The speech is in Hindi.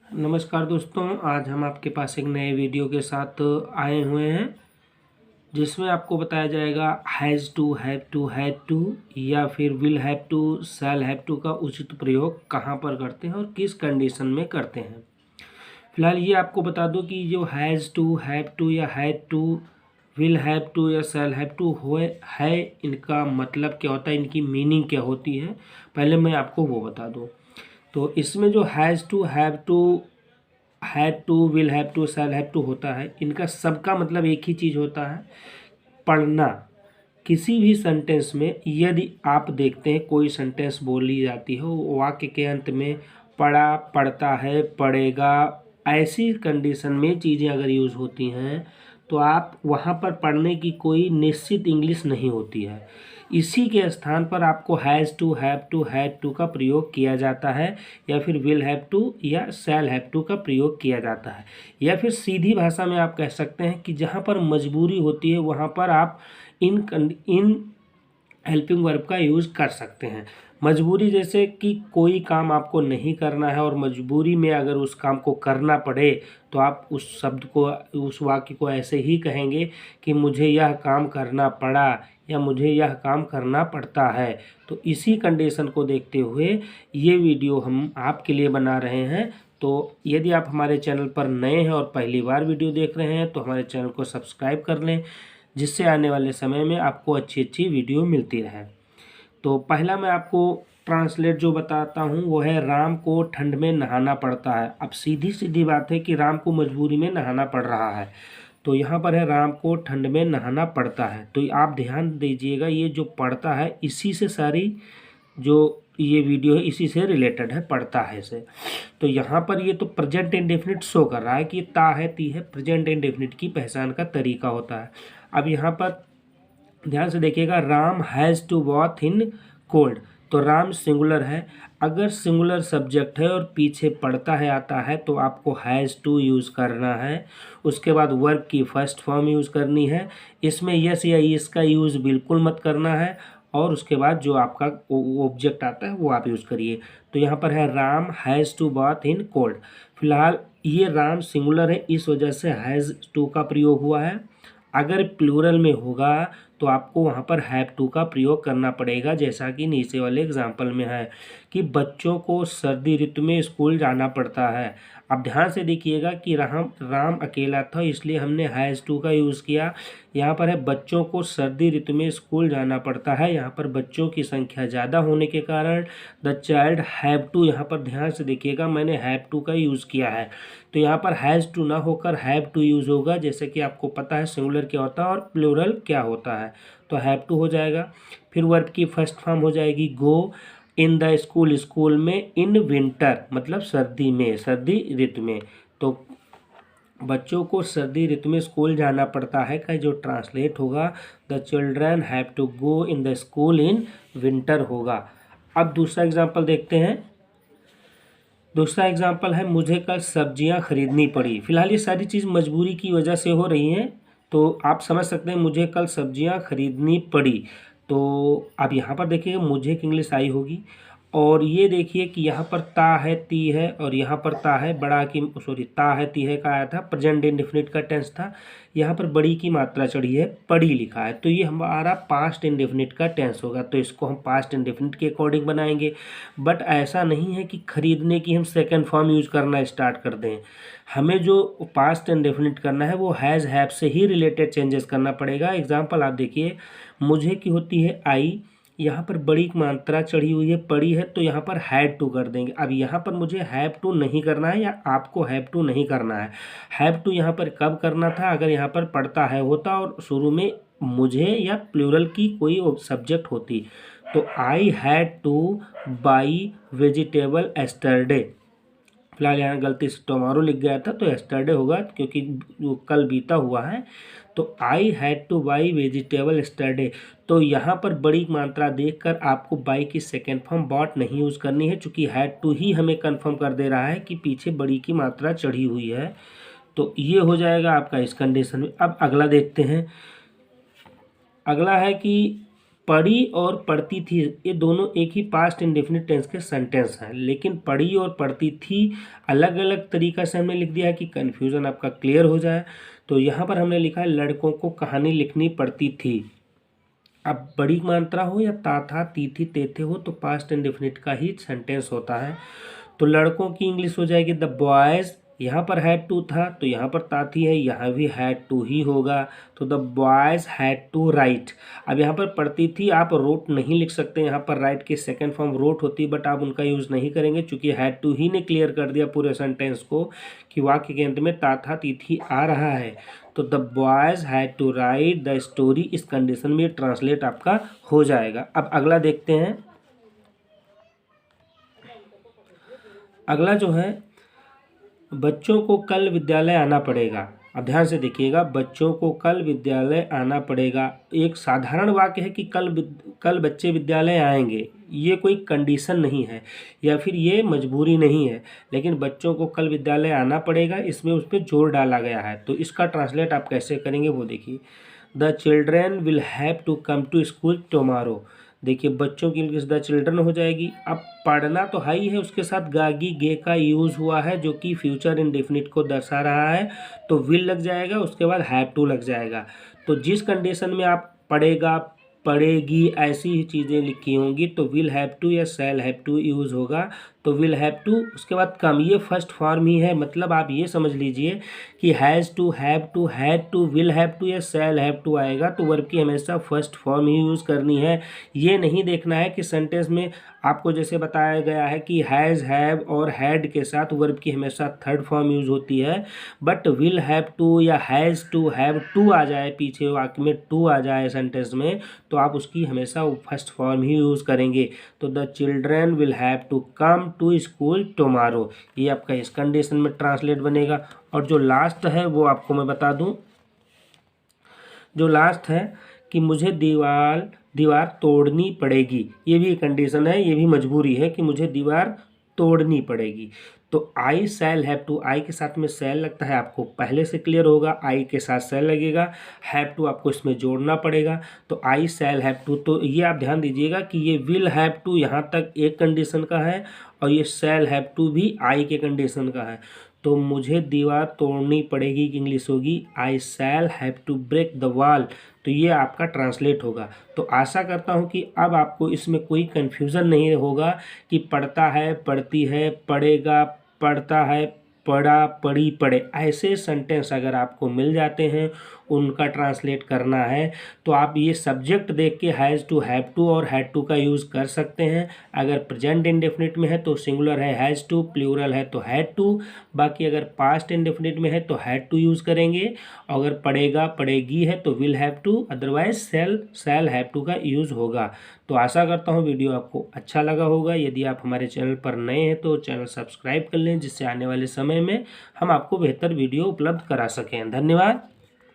नमस्कार दोस्तों, आज हम आपके पास एक नए वीडियो के साथ आए हुए हैं जिसमें आपको बताया जाएगा has to, have to, had to या फिर will have to, shall have to का उचित प्रयोग कहाँ पर करते हैं और किस कंडीशन में करते हैं। फिलहाल ये आपको बता दूं कि जो हैज़ टू, हैव टू या had to, will have to या शैल हैव टू है इनका मतलब क्या होता है, इनकी मीनिंग क्या होती है, पहले मैं आपको वो बता दूँ। तो इसमें जो has to, have to, had to, will have to, shall have to होता है, इनका सबका मतलब एक ही चीज़ होता है, पढ़ना। किसी भी सेंटेंस में यदि आप देखते हैं कोई सेंटेंस बोली जाती है, वो वाक्य के अंत में पढ़ा, पढ़ता है, पढ़ेगा, ऐसी कंडीशन में चीज़ें अगर यूज़ होती हैं तो आप वहाँ पर पढ़ने की कोई निश्चित इंग्लिश नहीं होती है। इसी के स्थान पर आपको has to, have to, had to का प्रयोग किया जाता है या फिर विल हैव टू या शैल हैव टू का प्रयोग किया जाता है। या फिर सीधी भाषा में आप कह सकते हैं कि जहाँ पर मजबूरी होती है वहाँ पर आप इन हेल्पिंग वर्ब का यूज़ कर सकते हैं। मजबूरी जैसे कि कोई काम आपको नहीं करना है और मजबूरी में अगर उस काम को करना पड़े तो आप उस शब्द को, उस वाक्य को ऐसे ही कहेंगे कि मुझे यह काम करना पड़ा या मुझे यह काम करना पड़ता है। तो इसी कंडीशन को देखते हुए ये वीडियो हम आपके लिए बना रहे हैं। तो यदि आप हमारे चैनल पर नए हैं और पहली बार वीडियो देख रहे हैं तो हमारे चैनल को सब्सक्राइब कर लें, जिससे आने वाले समय में आपको अच्छी अच्छी वीडियो मिलती रहे। तो पहला मैं आपको ट्रांसलेट जो बताता हूँ वो है, राम को ठंड में नहाना पड़ता है। अब सीधी सीधी बात है कि राम को मजबूरी में नहाना पड़ रहा है, तो यहाँ पर है राम को ठंड में नहाना पड़ता है। तो आप ध्यान दीजिएगा, ये जो पड़ता है इसी से सारी जो ये वीडियो है इसी से रिलेटेड है, पड़ता है से। तो यहाँ पर ये तो प्रेजेंट इंडेफिनिट शो कर रहा है कि ता है, ती है, प्रेजेंट इंडेफिनिट की पहचान का तरीका होता है। अब यहाँ पर ध्यान से देखिएगा, Ram has to worth in cold. तो राम सिंगुलर है, अगर सिंगुलर सब्जेक्ट है और पीछे पड़ता है आता है तो आपको हैज़ टू यूज़ करना है। उसके बाद वर्ब की फर्स्ट फॉर्म यूज़ करनी है, इसमें यस या इसका यूज़ बिल्कुल मत करना है, और उसके बाद जो आपका ऑब्जेक्ट आता है वो आप यूज़ करिए। तो यहाँ पर है Ram has to bath in cold. फिलहाल ये राम सिंगुलर है, इस वजह से हैज़ टू का प्रयोग हुआ है। अगर प्लूरल में होगा तो आपको वहाँ पर हैव टू का प्रयोग करना पड़ेगा, जैसा कि नीचे वाले एग्जाम्पल में है कि बच्चों को सर्दी ऋतु में स्कूल जाना पड़ता है। अब ध्यान से देखिएगा कि राम अकेला था इसलिए हमने हैज़ टू का यूज़ किया। यहाँ पर है बच्चों को सर्दी ऋतु में स्कूल जाना पड़ता है, यहाँ पर बच्चों की संख्या ज़्यादा होने के कारण द चाइल्ड हैव टू, यहाँ पर ध्यान से देखिएगा मैंने हैव टू का यूज़ किया है। तो यहाँ पर हैज़ टू ना होकर हैव टू यूज़ होगा, जैसे कि आपको पता है सिंगुलर क्या होता है और प्लूरल क्या होता है। तो हैव टू हो जाएगा। फिर वर्ब की फर्स्ट फॉर्म हो जाएगी गो इन द स्कूल, स्कूल में, इन विंटर मतलब सर्दी में, सर्दी ऋतु में। तो बच्चों को सर्दी ऋतु में स्कूल जाना पड़ता है का जो ट्रांसलेट होगा the children have to go in the school in winter होगा। अब दूसरा एग्जाम्पल देखते हैं। दूसरा एग्जाम्पल है, मुझे कल सब्जियां खरीदनी पड़ी। फिलहाल ये सारी चीज़ मजबूरी की वजह से हो रही हैं, तो आप समझ सकते हैं मुझे कल सब्जियां खरीदनी पड़ी। तो अब यहाँ पर देखिए मुझे की इंग्लिश आई होगी, और ये देखिए कि यहाँ पर ता है, ती है, और यहाँ पर ता है बड़ा की, सॉरी ता है ती है का आया था, प्रेजेंट इंडेफिनिट का टेंस था। यहाँ पर बड़ी की मात्रा चढ़ी है, पड़ी लिखा है, तो ये हमारा पास्ट इंडेफिनिट का टेंस होगा, तो इसको हम पास्ट इंडेफिनिट के अकॉर्डिंग बनाएंगे। बट ऐसा नहीं है कि खरीदने की हम सेकेंड फॉर्म यूज करना स्टार्ट कर दें। हमें जो पास्ट इंडेफिनिट करना है वो हैज़ हैव से ही रिलेटेड चेंजेस करना पड़ेगा। एग्जाम्पल आप देखिए, मुझे की होती है आई, यहाँ पर बड़ी की मात्रा चढ़ी हुई है, पड़ी है, तो यहाँ पर हैड टू कर देंगे। अब यहाँ पर मुझे हैव टू नहीं करना है या आपको हैव टू नहीं करना है। हैव टू यहाँ पर कब करना था, अगर यहाँ पर पढ़ता है होता और शुरू में मुझे या प्लूरल की कोई सब्जेक्ट होती। तो I had two by vegetable yesterday. फिलहाल यहाँ गलती से टुमारो लिख गया था, तो एस्टरडे होगा क्योंकि वो कल बीता हुआ है। तो I had two by vegetable yesterday. तो यहाँ पर बड़ी मात्रा देखकर आपको बाई की सेकेंड फॉर्म बॉट नहीं यूज़ करनी है, चूँकि हैड टू ही हमें कंफर्म कर दे रहा है कि पीछे बड़ी की मात्रा चढ़ी हुई है। तो ये हो जाएगा आपका इस कंडीशन में। अब अगला देखते हैं। अगला है कि पढ़ी और पढ़ती थी ये दोनों एक ही पास्ट इंडेफिनिट टेंस के सेंटेंस हैं, लेकिन पढ़ी और पढ़ती थी अलग अलग तरीका से हमने लिख दिया कि कन्फ्यूज़न आपका क्लियर हो जाए। तो यहाँ पर हमने लिखा है लड़कों को कहानी लिखनी पड़ती थी। अब बड़ी मात्रा हो या ता था ती थी ते थे हो तो पास्ट इंडेफिनिट का ही सेंटेंस होता है। तो लड़कों की इंग्लिश हो जाएगी द बॉयज़। यहाँ पर हैड टू था तो यहाँ पर ता थी है, यहाँ भी हैड टू ही होगा। तो the boys had to write. अब यहाँ पर पढ़ती थी आप रोट नहीं लिख सकते, यहाँ पर राइट की सेकंड फॉर्म रोट होती है, बट आप उनका यूज़ नहीं करेंगे क्योंकि हैड टू ही ने क्लियर कर दिया पूरे सेंटेंस को कि वाक्य के अंत में ता था ती थी आ रहा है। तो the boys had to write the story, इस कंडीशन में ट्रांसलेट आपका हो जाएगा। अब अगला देखते हैं। अगला जो है बच्चों को कल विद्यालय आना पड़ेगा। अब ध्यान से देखिएगा, बच्चों को कल विद्यालय आना पड़ेगा एक साधारण वाक्य है कि कल बच्चे विद्यालय आएंगे, ये कोई कंडीशन नहीं है या फिर ये मजबूरी नहीं है, लेकिन बच्चों को कल विद्यालय आना पड़ेगा इसमें उस पर जोर डाला गया है। तो इसका ट्रांसलेट आप कैसे करेंगे वो देखिए। The children will have to come to school tomorrow. देखिए बच्चों की इंग्लिश द चिल्ड्रन हो जाएगी। अब पढ़ना तो हाई है, उसके साथ गागी गे का यूज़ हुआ है जो कि फ्यूचर इंडेफिनिट को दर्शा रहा है, तो विल लग जाएगा, उसके बाद हैव टू लग जाएगा। तो जिस कंडीशन में आप पढ़ेगा पढ़ेगी ऐसी ही चीज़ें लिखी होंगी तो विल हैव टू या शैल हैव टू यूज़ होगा। तो विल हैव टू उसके बाद कम, ये फर्स्ट फॉर्म ही है, मतलब आप ये समझ लीजिए कि has to have to had to will have to या शैल हैव टू आएगा तो वर्ब की हमेशा फर्स्ट फॉर्म ही यूज़ करनी है। ये नहीं देखना है कि सेंटेंस में आपको जैसे बताया गया है कि हैज़ हैव और हैड के साथ वर्ब की हमेशा थर्ड फॉर्म यूज़ होती है, बट विल हैव टू या हैज़ टू हैव टू आ जाए पीछे वाक्य में टू आ जाए सेंटेंस में तो आप उसकी हमेशा फर्स्ट फॉर्म ही यूज़ करेंगे। तो the children will have to come to school tomorrow, ये आपका इस कंडीशन में ट्रांसलेट बनेगा। और जो लास्ट है वो आपको मैं बता दूं, जो लास्ट है कि मुझे दीवार तोड़नी पड़ेगी, ये भी कंडीशन है, ये भी मजबूरी है कि मुझे दीवार तोड़नी पड़ेगी। तो आई शैल हैव टू, आई के साथ में शैल लगता है आपको पहले से क्लियर होगा, आई के साथ शैल लगेगा, हैव टू आपको इसमें जोड़ना पड़ेगा। तो आई शैल हैव टू, तो ये आप ध्यान दीजिएगा कि ये विल हैव टू यहाँ तक एक कंडीशन का है और ये शैल हैव टू भी आई के कंडीशन का है। तो मुझे दीवार तोड़नी पड़ेगी की इंग्लिश होगी I shall have to break the wall. तो ये आपका ट्रांसलेट होगा। तो आशा करता हूँ कि अब आपको इसमें कोई कन्फ्यूज़न नहीं होगा कि पढ़ता है पढ़ती है पढ़ेगा पढ़ता है पढ़ा पढ़ी पढ़े, ऐसे सेंटेंस अगर आपको मिल जाते हैं उनका ट्रांसलेट करना है तो आप ये सब्जेक्ट देख के हैज़ टू हैव टू और हैड टू का यूज़ कर सकते हैं। अगर प्रेजेंट इंडेफिनिट में है तो सिंगुलर है हैज़ टू, प्लूरल है तो हैड टू, बाकी अगर पास्ट इंडेफिनिट में है तो हैड टू यूज़ करेंगे, अगर पढ़ेगा पढ़ेगी है तो will have to, otherwise shall have to का यूज़ होगा। तो आशा करता हूँ वीडियो आपको अच्छा लगा होगा। यदि आप हमारे चैनल पर नए हैं तो चैनल सब्सक्राइब कर लें जिससे आने वाले समय में हम आपको बेहतर वीडियो उपलब्ध करा सकें। धन्यवाद।